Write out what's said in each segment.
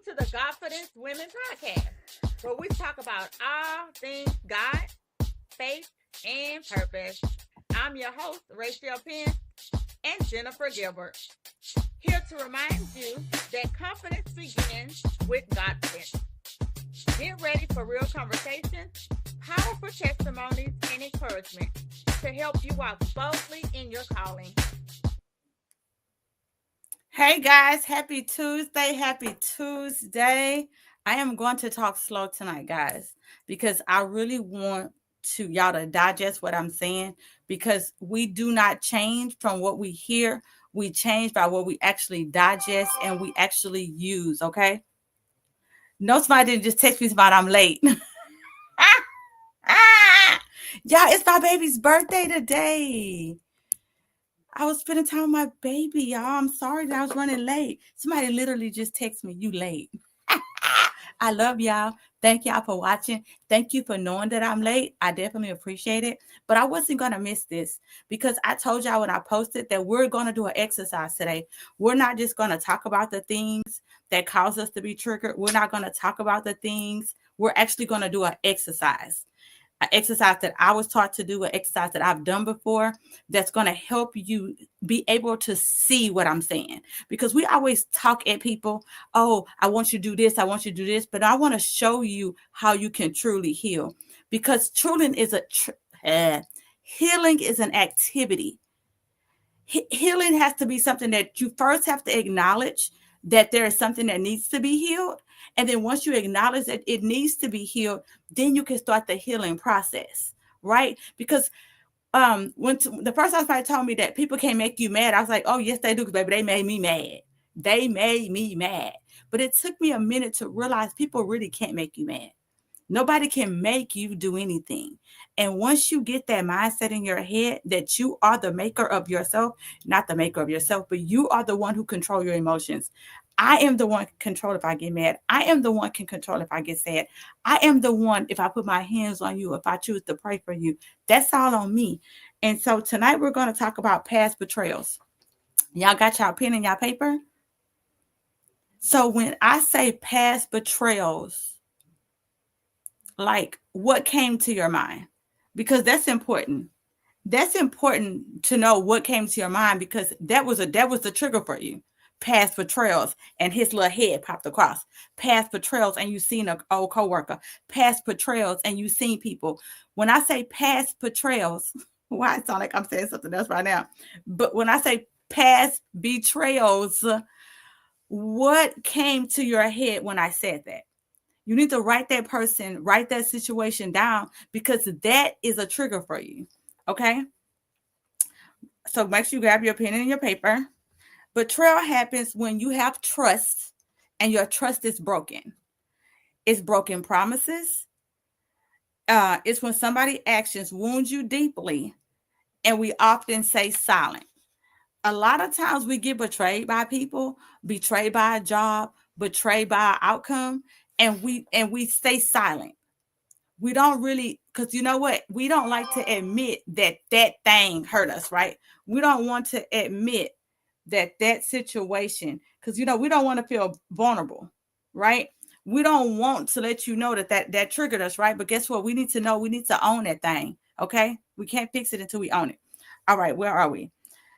to the Godfidence Women Podcast, where we talk about all things God, faith, and purpose. I'm your host, Rachel Penn and Jennifer Gilbert, here to remind you that confidence begins with Godfidence. Get ready for real conversations, powerful testimonies, and encouragement to help you walk boldly in your calling. Hey guys, happy Tuesday. Happy Tuesday. I am going to talk slow tonight, guys, because I really want y'all to digest what I'm saying, because we do not change from what we hear. We change by what we actually digest and we actually use, okay? No, somebody didn't just text me about I'm late. Y'all, it's my baby's birthday today. I was spending time with my baby, y'all. I'm sorry that I was running late. Somebody literally just texted me, you late. I love y'all. Thank y'all for watching. Thank you for knowing that I'm late. I definitely appreciate it. But I wasn't going to miss this because I told y'all when I posted that we're going to do an exercise today. We're not just going to talk about the things that cause us to be triggered. We're not going to talk about the things. We're actually going to do an exercise that I was taught to do, an exercise that I've done before, that's going to help you be able to see what I'm saying. Because we always talk at people, oh, I want you to do this, I want you to do this, but I want to show you how you can truly heal. Because healing is an activity. Healing has to be something that you first have to acknowledge that there is something that needs to be healed. And then once you acknowledge that it needs to be healed, then you can start the healing process, right? Because the first time somebody told me that people can't make you mad, I was like, oh, yes, they do, baby. They made me mad. They made me mad. But it took me a minute to realize people really can't make you mad. Nobody can make you do anything. And once you get that mindset in your head that you are the maker of yourself, not the maker of yourself, but you are the one who control your emotions. I am the one can control if I get mad. I am the one can control if I get sad. I am the one if I put my hands on you, if I choose to pray for you. That's all on me. And so tonight we're going to talk about past betrayals. Y'all got y'all pen and y'all paper? So when I say past betrayals, like what came to your mind? Because that's important. That's important to know what came to your mind, because that was the trigger for you. Past betrayals, and his little head popped across. Past betrayals, and you seen an old coworker. Past betrayals, and you seen people. When I say past betrayals, why it sound like I'm saying something else right now? But when I say past betrayals, what came to your head when I said that? You need to write that situation down, because that is a trigger for you. Okay? So make sure you grab your pen and your paper. Betrayal happens when you have trust and your trust is broken. It's broken promises. It's when somebody's actions wound you deeply, and we often stay silent. A lot of times we get betrayed by people, betrayed by a job, betrayed by our outcome, and we stay silent. We don't really, because you know what? We don't like to admit that that thing hurt us, right? We don't want to admit that situation, because we don't want to feel vulnerable, right? We don't want to let you know that triggered us, right? But guess what? We need to know, we need to own that thing. Okay, we can't fix it until we own it. All right, where are we?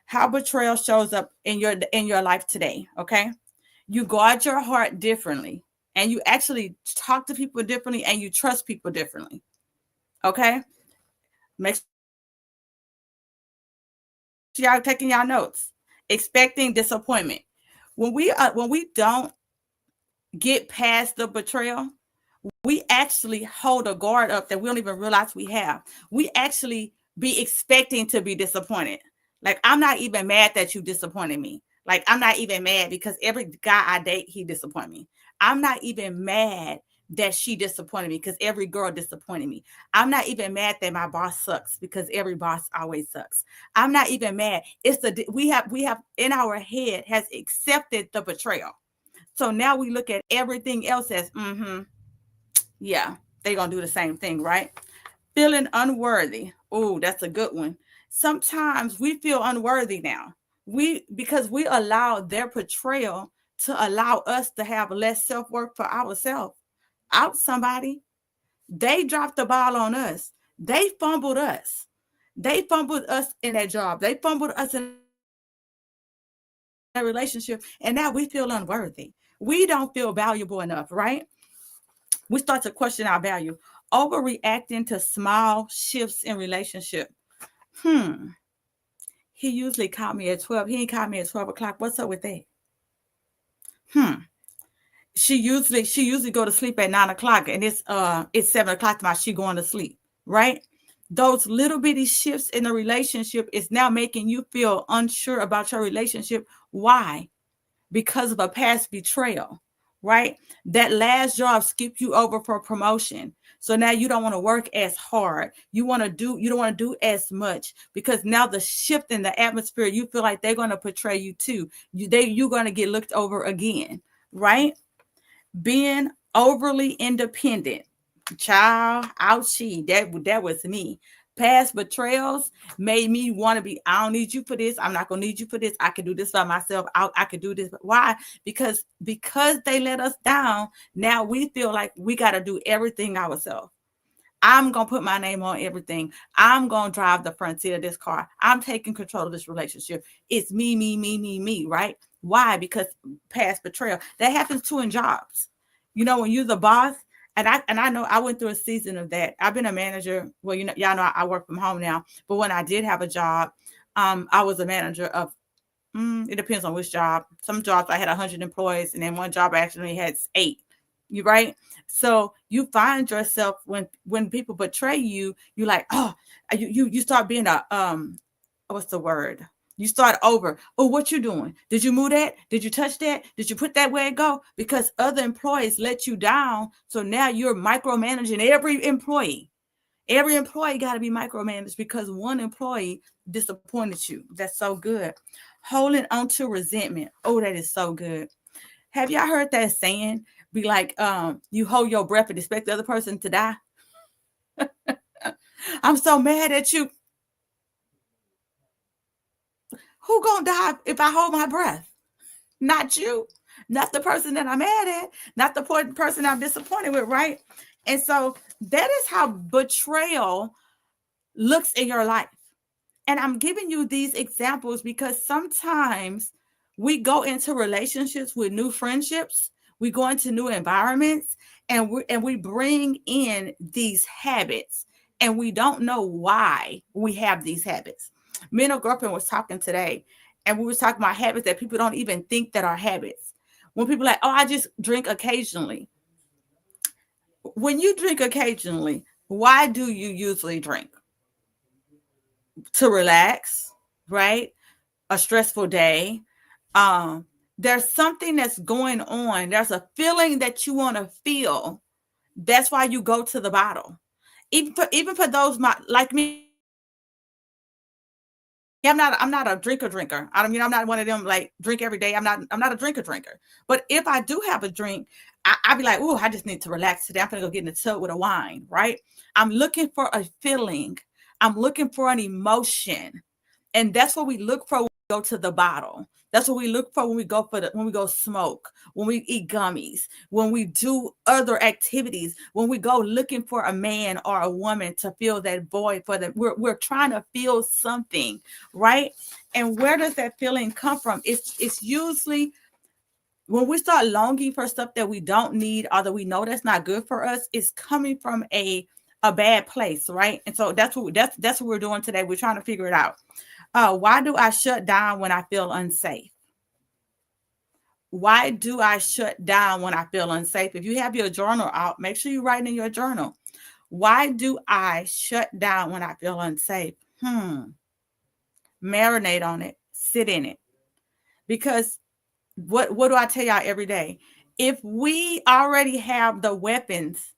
How betrayal shows up in your life today. Okay, you guard your heart differently, and you actually talk to people differently, and you trust people differently. Okay, make sure y'all taking y'all notes. Expecting disappointment. When we don't get past the betrayal, we actually hold a guard up that we don't even realize we have. We actually be expecting to be disappointed. Like, I'm not even mad that you disappointed me. Like, I'm not even mad because every guy I date, he disappointed me. I'm not even mad that she disappointed me because every girl disappointed me. I'm not even mad that my boss sucks because every boss always sucks. I'm not even mad. It's we have in our head has accepted the betrayal. So now we look at everything else as yeah, they're gonna do the same thing, right? Feeling unworthy. Oh, that's a good one. Sometimes we feel unworthy now. Because we allow their betrayal to allow us to have less self-worth for ourselves. Out somebody. They dropped the ball on us. They fumbled us. They fumbled us in that job. They fumbled us in a relationship. And now we feel unworthy. We don't feel valuable enough, right? We start to question our value. Overreacting to small shifts in relationship. Hmm. He usually called me at 12. He ain't called me at 12 o'clock. What's up with that? Hmm. She usually go to sleep at 9 o'clock, and it's 7 o'clock now. She going to sleep, right? Those little bitty shifts in the relationship is now making you feel unsure about your relationship. Why? Because of a past betrayal, right? That last job skipped you over for promotion. So now you don't want to work as hard. You don't want to do as much because now the shift in the atmosphere, you feel like they're going to portray you too. You're going to get looked over again, right? Being overly independent. Child, ouchie, that was me. Past betrayals made me want to be, I don't need you for this. I'm not gonna need you for this. I can do this by myself. I can do this. Why? Because they let us down. Now we feel like we got to do everything ourselves. I'm going to put my name on everything. I'm going to drive the front seat of this car. I'm taking control of this relationship. It's me, me, me, me, me, right? Why? Because past betrayal. That happens too in jobs. When you're the boss, and I know I went through a season of that. I've been a manager. Well, y'all know I work from home now. But when I did have a job, I was a manager of it depends on which job. Some jobs I had 100 employees, and then one job I actually had 8. You right? So you find yourself when people betray you, you like, oh, you start being a what's the word? You start over. Oh, what you doing? Did you move that? Did you touch that? Did you put that where it go? Because other employees let you down. So now you're micromanaging every employee. Every employee got to be micromanaged because one employee disappointed you. That's so good. Holding on to resentment. Oh, that is so good. Have y'all heard that saying? Be like, you hold your breath and expect the other person to die. I'm so mad at you. Who gonna die if I hold my breath? Not you. Not the person that I'm mad at. Not the person I'm disappointed with, right? And so that is how betrayal looks in your life. And I'm giving you these examples because sometimes we go into relationships with new friendships, we go into new environments, and we bring in these habits, and we don't know why we have these habits. Me and a girlfriend was talking today, and we were talking about habits that people don't even think that are habits. When people are like, oh, I just drink occasionally. When you drink occasionally, why do you usually drink? To relax, right? A stressful day. Um, there's something that's going on. There's a feeling that you want to feel. That's why you go to the bottle. Even for those like me, I'm not a drinker. I'm not one of them like drink every day. I'm not a drinker. But if I do have a drink, I be like, oh, I just need to relax today. I'm gonna go get in the tub with a wine, right? I'm looking for a feeling. I'm looking for an emotion. And that's what we look for when we go to the bottle. That's what we look for when we go smoke, when we eat gummies, when we do other activities, when we go looking for a man or a woman to fill that void for them. We're trying to feel something, right? And where does that feeling come from? It's usually when we start longing for stuff that we don't need or that we know that's not good for us. It's coming from a bad place, right? And so that's what we're doing today. We're trying to figure it out. Why do I shut down when I feel unsafe? Why do I shut down when I feel unsafe? If you have your journal out, make sure you write in your journal. Why do I shut down when I feel unsafe? Marinate on it. Sit in it. Because what do I tell y'all every day? If we already have the weapons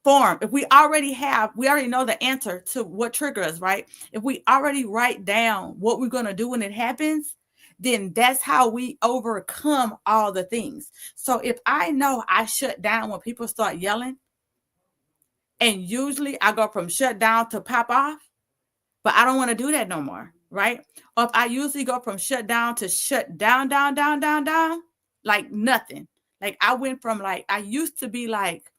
form, if we already know the answer to what triggers, right? If we already write down what we're going to do when it happens, then that's how we overcome all the things. So if I know I shut down when people start yelling, and usually I go from shut down to pop off, but I don't want to do that no more. right? Or if I usually go from shut down to shut down, down, down, down, down, like nothing. Like I went from like, I used to be like,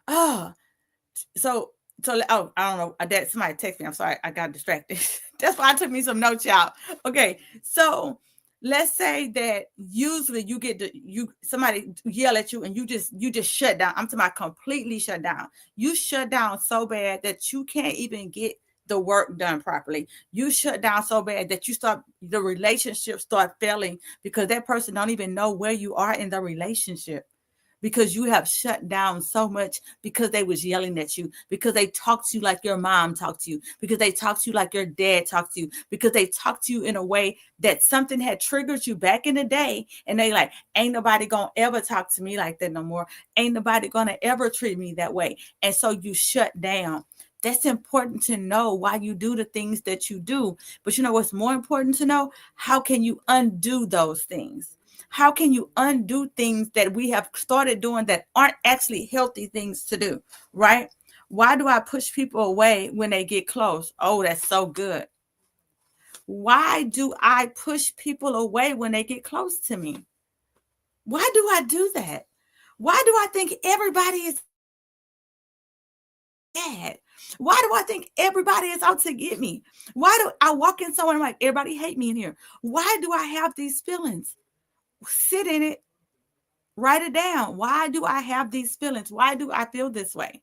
oh, so oh, I don't know. That somebody text me. I'm sorry, I got distracted. That's why I took me some notes, y'all. Okay, so let's say that usually you get somebody yell at you and you just shut down. I'm talking about completely shut down. You shut down so bad that you can't even get the work done properly. You shut down so bad that the relationship start failing because that person don't even know where you are in the relationship, because you have shut down so much because they was yelling at you, because they talked to you like your mom talked to you, because they talked to you like your dad talked to you, because they talked to you in a way that something had triggered you back in the day. And they like, ain't nobody gonna ever talk to me like that no more. Ain't nobody gonna ever treat me that way. And so you shut down. That's important to know why you do the things that you do. But you know what's more important to know? How can you undo those things? How can you undo things that we have started doing that aren't actually healthy things to do, right? Why do I push people away when they get close? Oh, that's so good. Why do I push people away when they get close to me? Why do I do that? Why do I think everybody is bad? Why do I think everybody is out to get me? Why do I walk in somewhere and I'm like, everybody hate me in here? Why do I have these feelings? Sit in it. Write it down. Why do I have these feelings? Why do I feel this way?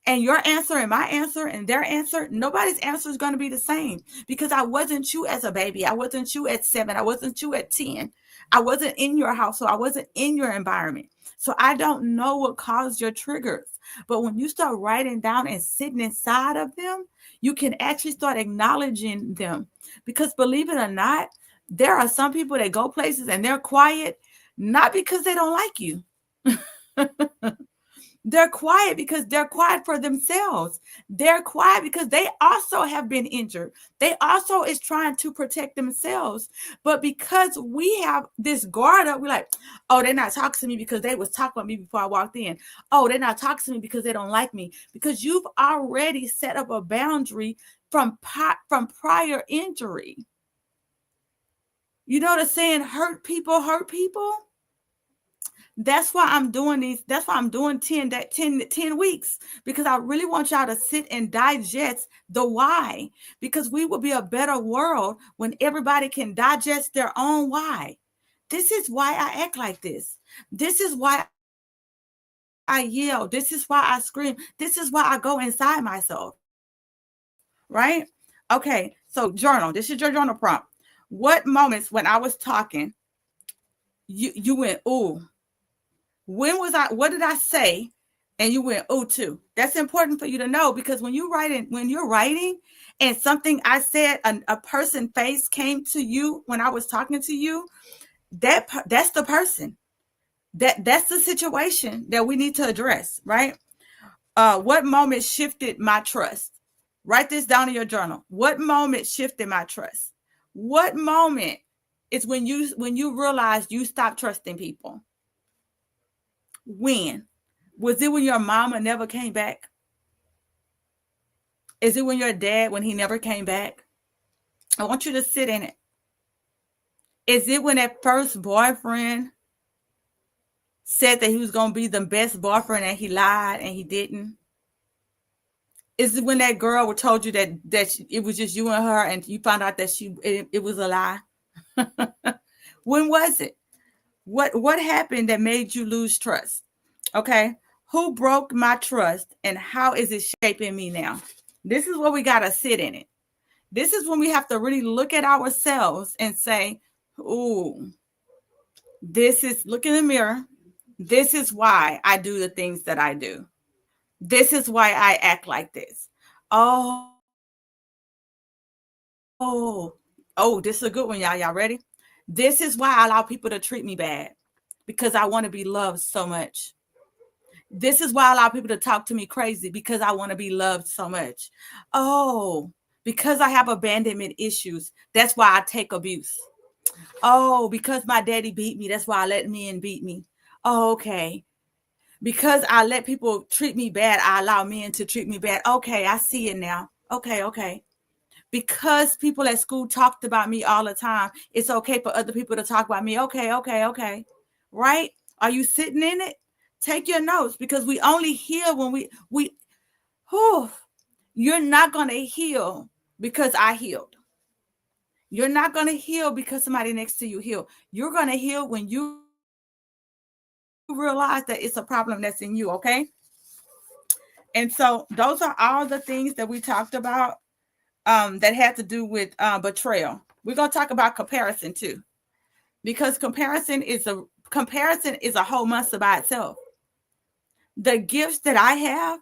And your answer and my answer and their answer, nobody's answer is going to be the same, because I wasn't you as a baby. I wasn't you at 7. I wasn't you at 10. I wasn't in your household. I wasn't in your environment. So I don't know what caused your triggers. But when you start writing down and sitting inside of them, you can actually start acknowledging them. Because believe it or not, there are some people that go places and they're quiet, not because they don't like you. They're quiet because they're quiet for themselves. They're quiet because they also have been injured. They also is trying to protect themselves. But because we have this guard up, we're like, oh, they're not talking to me because they was talking about me before I walked in. Oh, they're not talking to me because they don't like me. Because you've already set up a boundary from prior injury. You know the saying, hurt people hurt people? That's why I'm doing these. That's why I'm doing 10 weeks, because I really want y'all to sit and digest the why, because we will be a better world when everybody can digest their own why. This is why I act like this. This is why I yell. This is why I scream. This is why I go inside myself. Right? Okay. So journal. This is your journal prompt. What moments when I was talking, you went, ooh. What did I say? And you went, oh, too. That's important for you to know, because when you're writing and something I said, a person face came to you when I was talking to you, that's the person. That's the situation that we need to address, right? What moment shifted my trust? Write this down in your journal. What moment shifted my trust? What moment is when you realize you stopped trusting people? When? Was it when your mama never came back? Is it when your dad, when he never came back? I want you to sit in it. Is it when that first boyfriend said that he was going to be the best boyfriend and he lied and he didn't? Is it when that girl told you that it was just you and her and you found out that it was a lie? When was it? What happened that made you lose trust? Okay. Who broke my trust and how is it shaping me now? This is where we got to sit in it. This is when we have to really look at ourselves and say, ooh, look in the mirror. This is why I do the things that I do. This is why I act like this. This is a good one, y'all. Y'all ready? This is why I allow people to treat me bad, because I want to be loved so much. This is why I allow people to talk to me crazy, because I want to be loved so much. Oh, because I have abandonment issues. That's why I take abuse. Oh, because my daddy beat me. That's why I let men beat me. Oh, okay. Because I let people treat me bad, I allow men to treat me bad. Okay, I see it now. Okay. Because people at school talked about me all the time, it's okay for other people to talk about me. Okay, okay, okay. Right? Are you sitting in it? Take your notes, because we only heal when we whew, you're not going to heal because I healed. You're not going to heal because somebody next to you healed. You're going to heal when you realize that it's a problem that's in you, okay? And so those are all the things that we talked about, that had to do with betrayal. We're going to talk about comparison too, because comparison is a whole monster by itself. The gifts that I have,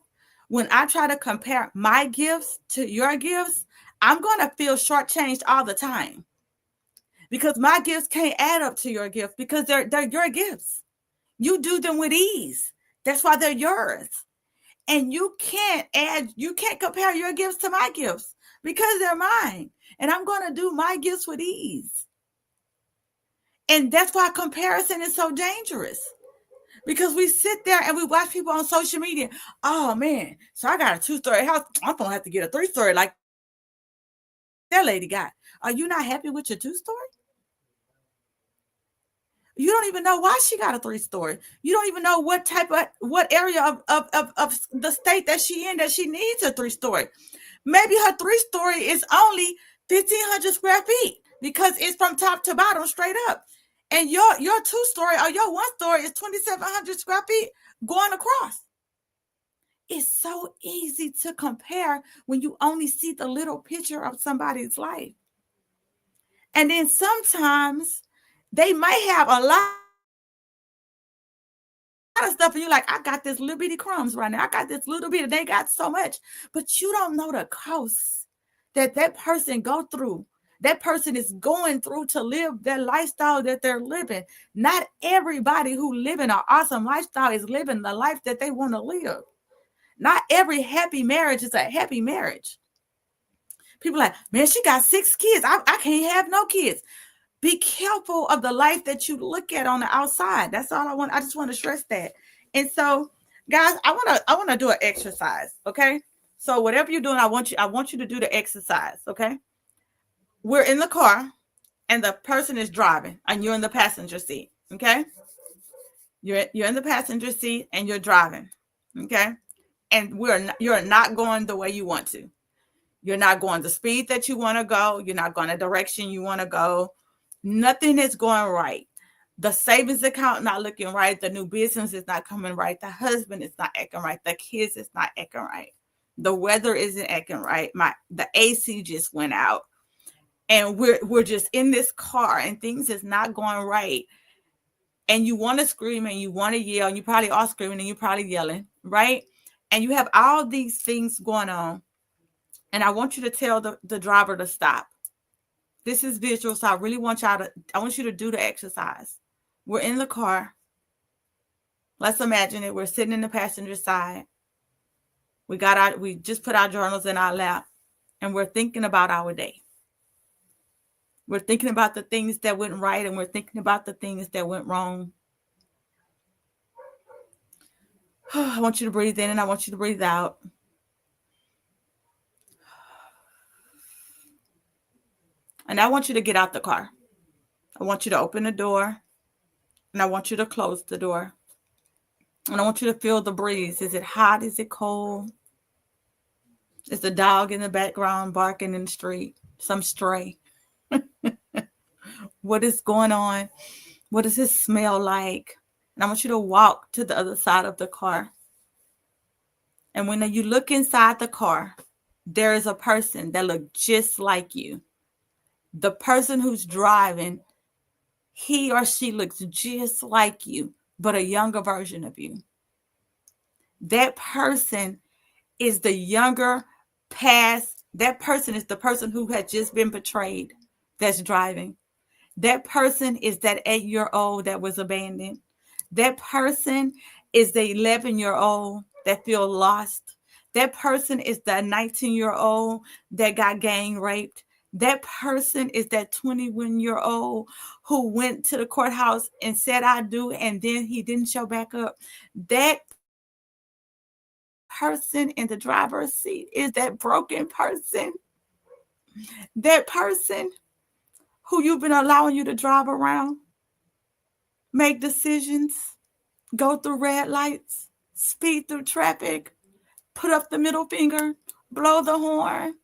when I try to compare my gifts to your gifts, I'm going to feel shortchanged all the time, because my gifts can't add up to your gift, because they're your gifts. You do them with ease. That's why they're yours. And you can't compare your gifts to my gifts, because they're mine. And I'm going to do my gifts with ease. And that's why comparison is so dangerous, because we sit there and we watch people on social media. Oh man, so I got a 2-story house. I'm going to have to get a 3-story like that lady got. Are you not happy with your 2-story? You don't even know why she got a 3-story. You don't even know what area of the state that she in, that she needs a 3-story. Maybe her 3-story is only 1,500 square feet, because it's from top to bottom straight up. And your 2-story or your 1-story is 2,700 square feet going across. It's so easy to compare when you only see the little picture of somebody's life. And then sometimes they might have a lot of stuff, and you're like, I got this little bitty crumbs right now. I got this little bit, and they got so much. But you don't know the cost that person go through. That person is going through to live their lifestyle that they're living. Not everybody who living an awesome lifestyle is living the life that they want to live. Not every happy marriage is a happy marriage. People are like, man, she got 6 kids. I can't have no kids. Be careful of the life that you look at on the outside. That's all I want. I just want to stress that. And so, guys, I want to do an exercise, okay? So whatever you're doing, I want you to do the exercise, okay? We're in the car and the person is driving and you're in the passenger seat, okay? You're in the passenger seat and you're driving, okay? And you're not going the way you want to. You're not going the speed that you want to go. You're not going the direction you want to go. Nothing is going right. The savings account not looking right. The new business is not coming right. The husband is not acting right. The kids is not acting right. The weather isn't acting right. The AC just went out. And we're just in this car and things is not going right. And you want to scream and you want to yell, and you probably are screaming and you're probably yelling, right? And you have all these things going on. And I want you to tell the driver to stop. This is visual, so I really want I want you to do the exercise. We're in the car. Let's imagine it. We're sitting in the passenger side. We just put our journals in our lap, and we're thinking about our day. We're thinking about the things that went right, and we're thinking about the things that went wrong. I want you to breathe in and I want you to breathe out. And I want you to get out the car. I want you to open the door, and I want you to close the door. And I want you to feel the breeze. Is it hot? Is it cold? Is the dog in the background barking in the street? Some stray? What is going on? What does it smell like? And I want you to walk to the other side of the car. And when you look inside the car, there is a person that looks just like you. The person who's driving, he or she looks just like you, but a younger version of you. That person is the younger past. That person is the person who had just been betrayed that's driving. That person is that 8-year-old that was abandoned. That person is the 11-year-old that feel lost. That person is the 19-year-old that got gang raped. That person is that 21-year-old who went to the courthouse and said, I do, and then he didn't show back up. That person in the driver's seat is that broken person That person who you've been allowing you to drive around, make decisions, go through red lights, speed through traffic, put up the middle finger, blow the horn,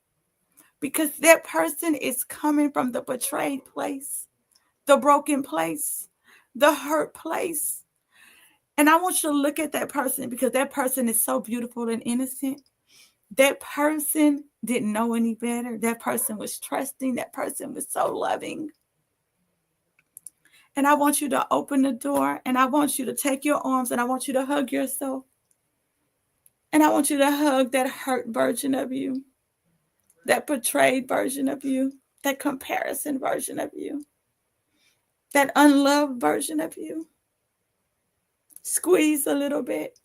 because that person is coming from the betrayed place, the broken place, the hurt place. And I want you to look at that person because that person is so beautiful and innocent. That person didn't know any better. That person was trusting. That person was so loving. And I want you to open the door and I want you to take your arms and I want you to hug yourself. And I want you to hug that hurt version of you, that betrayed version of you, that comparison version of you, that unloved version of you. Squeeze a little bit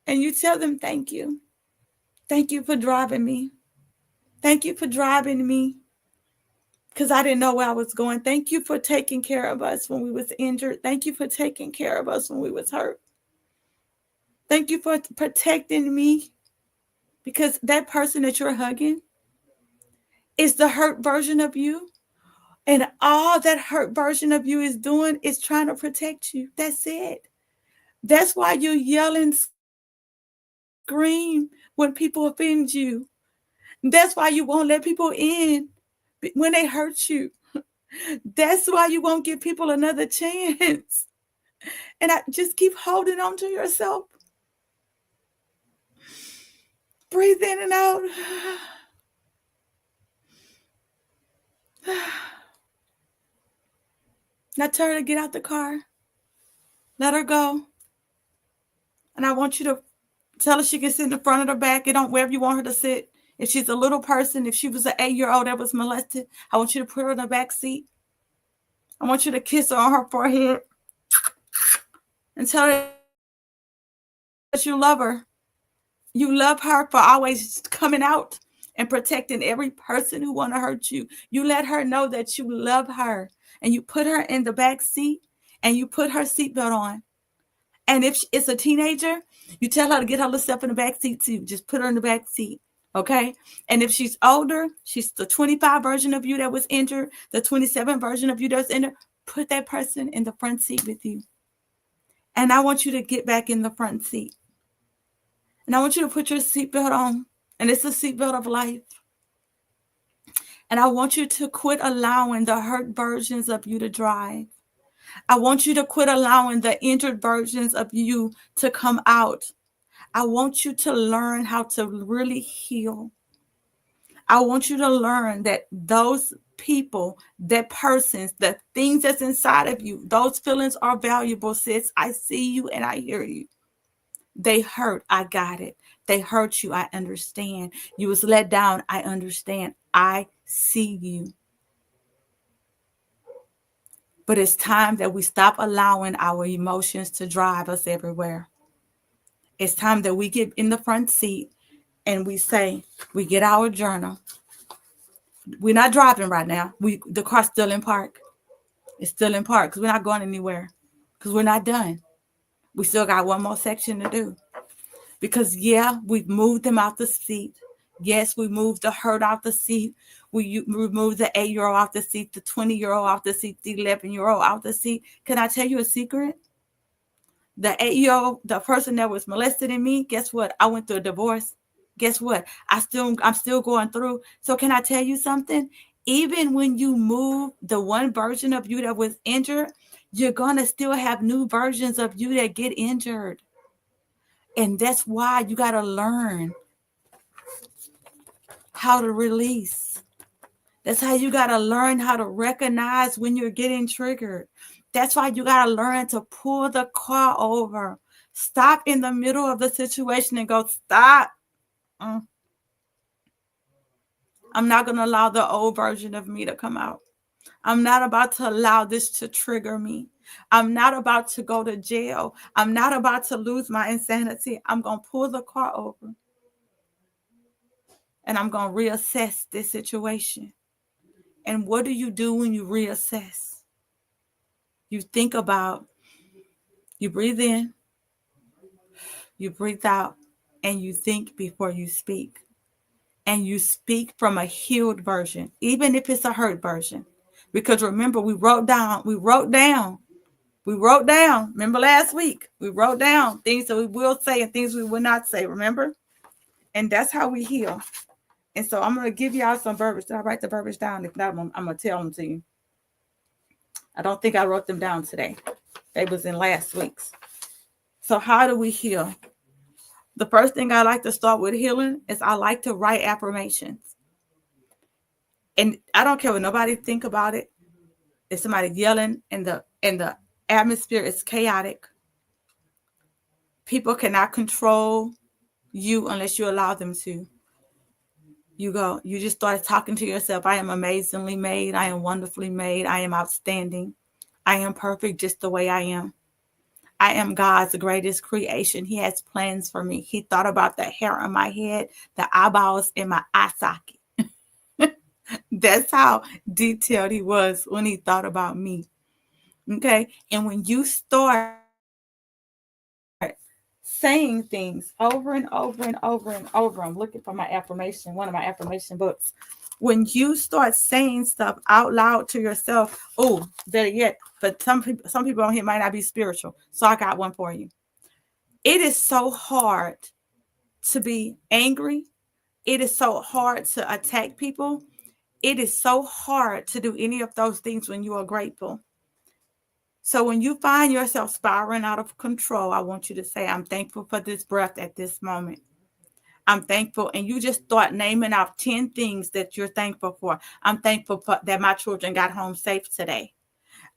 and you tell them thank you. Thank you for driving me. Thank you for driving me because I didn't know where I was going. Thank you for taking care of us when we was injured. Thank you for taking care of us when we was hurt. Thank you for protecting me because that person that you're hugging is the hurt version of you. And all that hurt version of you is doing is trying to protect you. That's it. That's why you yell and scream when people offend you. That's why you won't let people in when they hurt you. That's why you won't give people another chance. And I just keep holding on to yourself. Breathe in and out. Now tell her to get out the car. Let her go. And I want you to tell her she can sit in the front or the back. It don't wherever you want her to sit. If she's a little person, if she was an 8-year-old that was molested, I want you to put her in the back seat. I want you to kiss her on her forehead and tell her that you love her. You love her for always coming out and protecting every person who want to hurt you. You let her know that you love her and you put her in the back seat and you put her seatbelt on. And if it's a teenager, you tell her to get herself in the back seat too. Just put her in the back seat. Okay. And if she's older, she's the 25 version of you that was injured, the 27 version of you that's injured, put that person in the front seat with you. And I want you to get back in the front seat. And I want you to put your seatbelt on. And it's a seatbelt of life. And I want you to quit allowing the hurt versions of you to drive. I want you to quit allowing the injured versions of you to come out. I want you to learn how to really heal. I want you to learn that those people, that persons, the things that's inside of you, those feelings are valuable, sis. I see you and I hear you. They hurt. I got it. They hurt you. I understand. You was let down. I understand. I see you. But it's time that we stop allowing our emotions to drive us everywhere. It's time that we get in the front seat and we say, we get our journal. We're not driving right now. The car's still in park. It's still in park because we're not going anywhere because we're not done. We still got one more section to do. Because, yeah, we've moved them out the seat. Yes, we moved the hurt out the seat. We removed the 8-year-old off the seat, the 20-year-old off the seat, the 11-year-old off the seat. Can I tell you a secret? The 8-year-old, the person that was molested in me, guess what? I went through a divorce. Guess what? I'm still going through. So can I tell you something? Even when you move the one version of you that was injured, you're going to still have new versions of you that get injured. And that's why you got to learn how to release. That's how you got to learn how to recognize when you're getting triggered. That's why you got to learn to pull the car over. Stop in the middle of the situation and go, stop. I'm not going to allow the old version of me to come out. I'm not about to allow this to trigger me. I'm not about to go to jail. I'm not about to lose my insanity. I'm going to pull the car over. And I'm going to reassess this situation. And what do you do when you reassess? You think about, you breathe in, you breathe out, and you think before you speak. and you speak from a healed version, even if it's a hurt version. Because remember, we wrote down. Remember last week, we wrote down things that we will say and things we will not say. Remember? And that's how we heal. And so I'm going to give y'all some verbiage. Did I write the verbiage down? If not, I'm going to tell them to you. I don't think I wrote them down today. They was in last week's. So how do we heal? The first thing I like to start with healing is I like to write affirmations. And I don't care what nobody think about it. If somebody yelling and the atmosphere is chaotic, people cannot control you unless you allow them to. You just start talking to yourself. I am amazingly made. I am wonderfully made. I am outstanding. I am perfect just the way I am. I am God's greatest creation. He has plans for me. He thought about the hair on my head, the eyeballs in my eye socket. That's how detailed he was when he thought about me. Okay. And when you start saying things over and over and over and over, I'm looking for my affirmation, one of my affirmation books. When you start saying stuff out loud to yourself, oh, better yet, but some people on here might not be spiritual. So I got one for you. It is so hard to be angry. It is so hard to attack people. It is so hard to do any of those things when you are grateful. So when you find yourself spiraling out of control, I want you to say, I'm thankful for this breath at this moment. I'm thankful. And you just start naming out 10 things that you're thankful for. I'm thankful that my children got home safe today.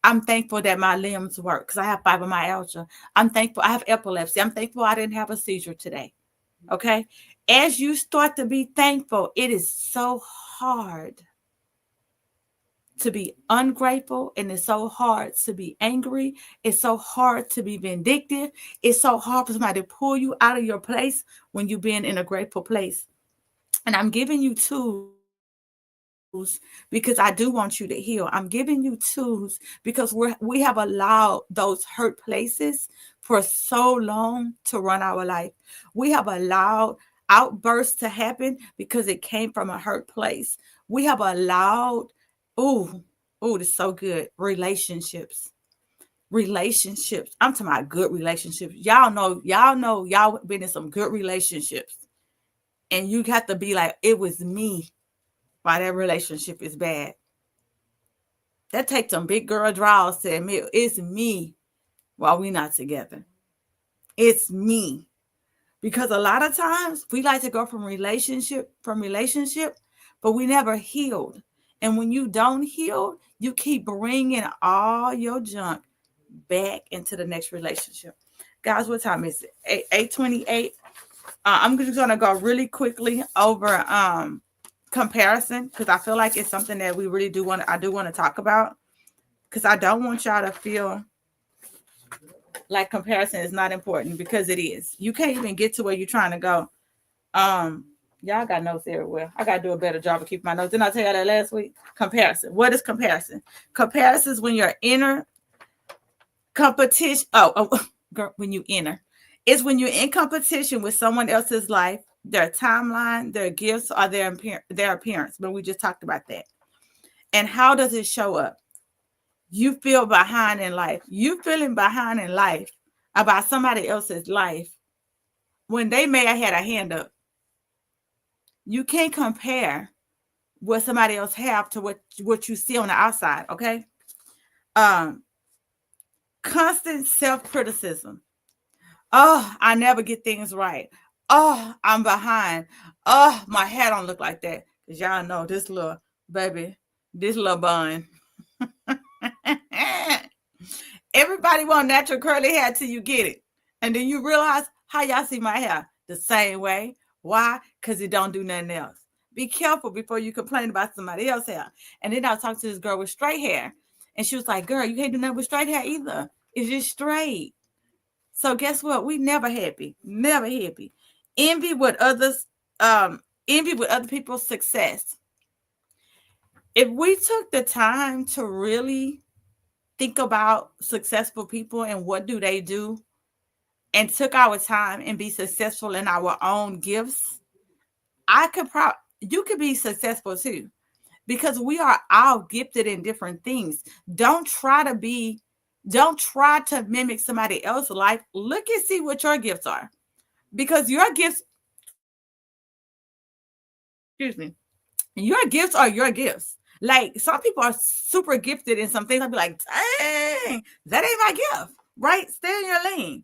I'm thankful that my limbs work because I have fibromyalgia. I'm thankful I have epilepsy. I'm thankful I didn't have a seizure today. Okay. As you start to be thankful, it is so hard to be ungrateful, and it's so hard to be angry. It's so hard to be vindictive. It's so hard for somebody to pull you out of your place when you've been in a grateful place. And I'm giving you tools because I do want you to heal. I'm giving you tools because we have allowed those hurt places for so long to run our life. We have allowed outbursts to happen because it came from a hurt place. We have allowed, oh, this is so good. Relationships. I'm talking about good relationships. Y'all been in some good relationships. And you have to be like, it was me why that relationship is bad. That takes some big girl draws to admit it's me while we're not together. It's me. Because a lot of times we like to go from relationship, but we never healed. And when you don't heal, you keep bringing all your junk back into the next relationship. Guys, what time is it? 8:28. I'm just going to go really quickly over comparison because I feel like it's something that we really do want to talk about because I don't want y'all to feel like comparison is not important because it is. You can't even get to where you're trying to go. Y'all got notes everywhere. I got to do a better job of keeping my notes. Didn't I tell you that last week? Comparison. What is comparison? Comparison is when you're inner competition. Girl, when you enter. It's when you're in competition with someone else's life, their timeline, their gifts, or their appearance. But we just talked about that. And how does it show up? You feel behind in life. You feeling behind in life about somebody else's life when they may have had a hand up. You can't compare what somebody else have to what you see on the outside, okay? Constant self-criticism. Oh, I never get things right. Oh, I'm behind. Oh, my hair don't look like that. Because y'all know this little baby, this little bun. Everybody want natural curly hair till you get it. And then you realize how y'all see my hair the same way. Why? Because it don't do nothing else. Be careful before you complain about somebody else's hair. And then I was talking to this girl with straight hair. And she was like, girl, you can't do nothing with straight hair either. It's just straight. So guess what? We never happy. Never happy. Envy with others, envy with other people's success. If we took the time to really think about successful people and what do they do and took our time and be successful in our own gifts, you could be successful too, because we are all gifted in different things. Don't try to be, don't try to mimic somebody else's life. Look and see what your gifts are, because your gifts, excuse me, your gifts are your gifts. Like some people are super gifted in some things. I'd be like, dang, that ain't my gift, right? Stay in your lane.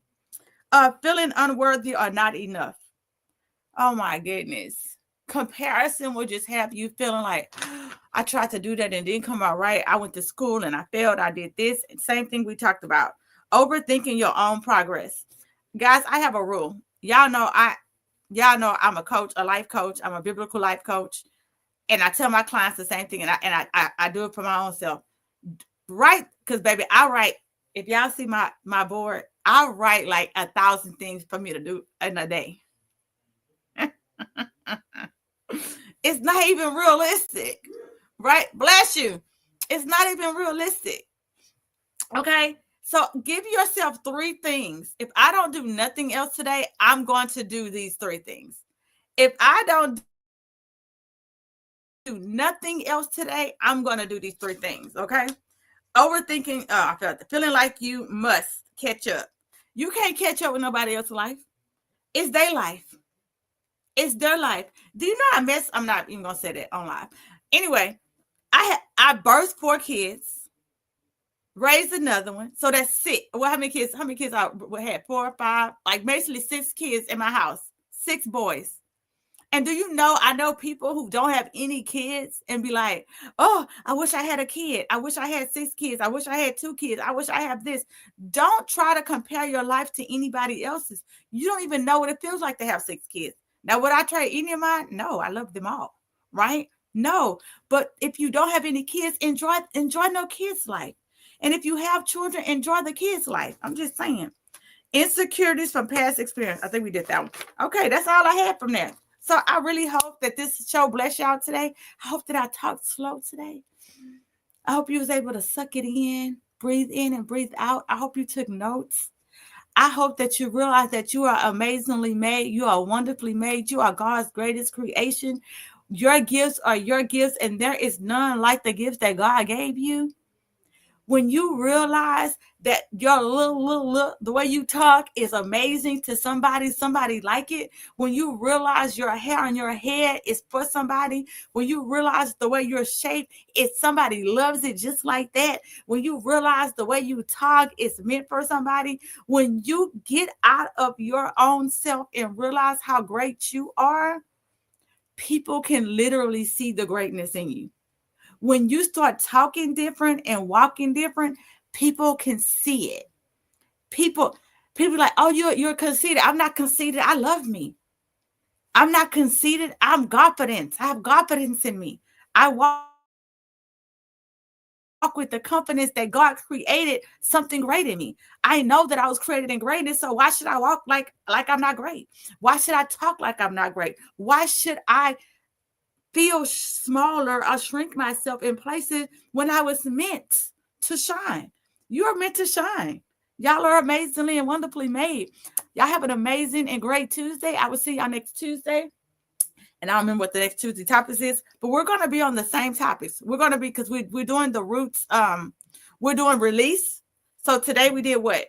Feeling unworthy or not enough. Oh my goodness. Comparison will just have you feeling like, I tried to do that and didn't come out right. I went to school and I failed. I did this. Same thing we talked about. Overthinking your own progress. Guys, I have a rule. Y'all know I'm a coach, a life coach. I'm a biblical life coach. And I tell my clients the same thing. And I do it for my own self. Right? Because baby, I write, if y'all see my board, I write like 1,000 things for me to do in a day. It's not even realistic, right? Bless you. It's not even realistic. Okay. So give yourself 3 things. If I don't do nothing else today, I'm going to do these 3 things. If I don't do nothing else today, I'm going to do these 3 things. Okay. Overthinking, I felt feeling like you must catch up. You can't catch up with nobody else's life. It's their life. It's their life. Do you know I'm not even gonna say that on live. Anyway, I birthed 4 kids, raised another one, so that's 6. Well, how many kids? How many kids I had? 4 or 5, like basically 6 kids in my house, 6 boys. And do you know, I know people who don't have any kids and be like, oh, I wish I had a kid. I wish I had 6 kids. I wish I had 2 kids. I wish I have this. Don't try to compare your life to anybody else's. You don't even know what it feels like to have 6 kids. Now, would I trade any of mine? No, I love them all, right? No, but if you don't have any kids, enjoy no kids' life. And if you have children, enjoy the kids' life. I'm just saying. Insecurities from past experience. I think we did that one. Okay, that's all I had from there. So I really hope that this show bless y'all today. I hope that I talked slow today. I hope you was able to suck it in and breathe out. I hope you took notes. I hope that you realize that you are amazingly made. You are wonderfully made. You are God's greatest creation. Your gifts are your gifts, and there is none like the gifts that God gave you. When you realize that your little, the way you talk is amazing to somebody like it. When you realize your hair on your head is for somebody. When you realize the way you're shaped, if somebody loves it just like that. When you realize the way you talk is meant for somebody. When you get out of your own self and realize how great you are, people can literally see the greatness in you. When you start talking different and walking different, people can see it. People like, oh, you're conceited. I'm not conceited. I love me. I'm not conceited. I'm Godfidence. I have Godfidence in me. I walk with the confidence that God created something great in me. I know that I was created in greatness. So why should I walk like I'm not great? Why should I talk like I'm not great? Why should I feel smaller or shrink myself in places when I was meant to shine? You are meant to shine. Y'all are amazingly and wonderfully made. Y'all have an amazing and great Tuesday. I will see y'all next Tuesday. And I don't remember what the next Tuesday topics is, but we're going to be on the same topics. We're going to be, because we're doing the roots. We're doing release. So today we did what?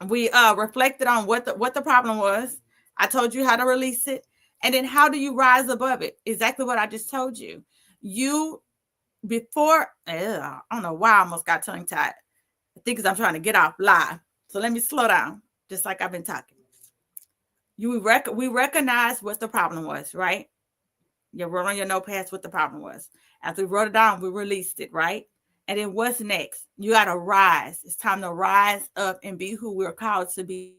We reflected on what the problem was. I told you how to release it. And then how do you rise above it? Exactly what I just told you. I don't know why I almost got tongue tied. I think because I'm trying to get off live. So let me slow down, just like I've been talking. We recognize what the problem was, right? You wrote on your notepads what the problem was. After we wrote it down, we released it, right? And then what's next? You got to rise. It's time to rise up and be who we're called to be.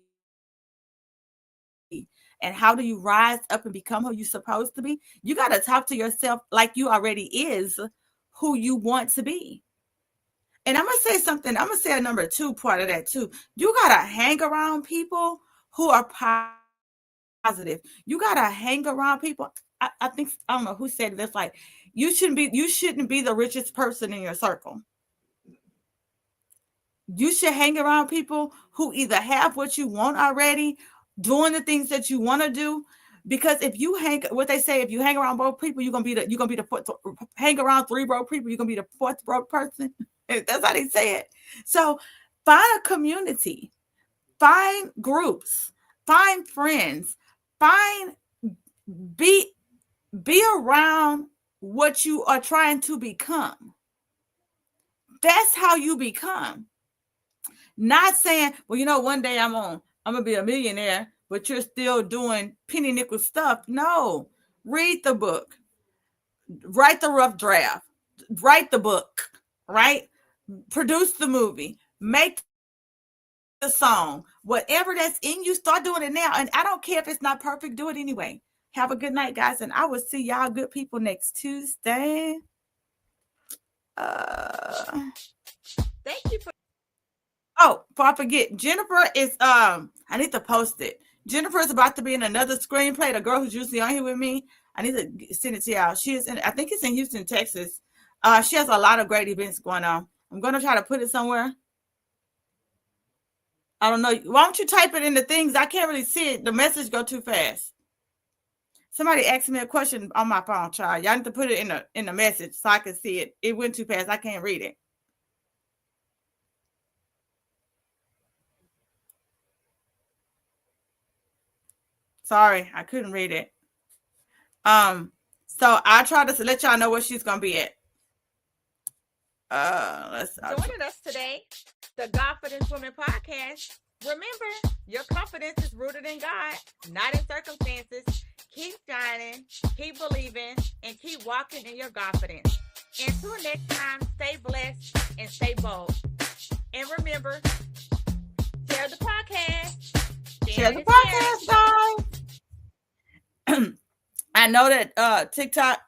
And how do you rise up and become who you're supposed to be? You got to talk to yourself like you already is who you want to be. And I'm going to say something. I'm going to say a number 2 part of that too. You got to hang around people who are positive. You got to hang around people. I think, I don't know who said this, like, you shouldn't be the richest person in your circle. You should hang around people who either have what you want already, doing the things that you want to do. Because if you what they say, if you hang around broke people, you're gonna be the fourth. Hang around three broke people, you're gonna be the fourth broke person. That's how they say it. So find a community, find groups, find friends, be around what you are trying to become. That's how you become. Not saying, well, one day I'm gonna be a millionaire, but you're still doing penny nickel stuff. No, read the book, write the rough draft, write the book, right? Produce the movie, make the song, whatever that's in you, start doing it now. And I don't care if it's not perfect, do it anyway. Have a good night, guys, and I will see y'all good people next Tuesday. Thank you for. Oh, before I forget, Jennifer is I need to post it. Jennifer is about to be in another screenplay. The girl who's usually on here with me. I need to send it to y'all. She is I think it's in Houston, Texas. She has a lot of great events going on. I'm gonna try to put it somewhere. I don't know. Why don't you type it in the things? I can't really see it. The message go too fast. Somebody asked me a question on my phone, child. Y'all need to put it in the message so I can see it. It went too fast. I can't read it. Sorry, I couldn't read it. So I try to let y'all know where she's gonna be at. Joining us today, the Godfidence Women Podcast. Remember, your confidence is rooted in God, not in circumstances. Keep shining, keep believing, and keep walking in your confidence. Until next time, stay blessed and stay bold. And remember, share the podcast. Share the podcast, guys. I know that TikTok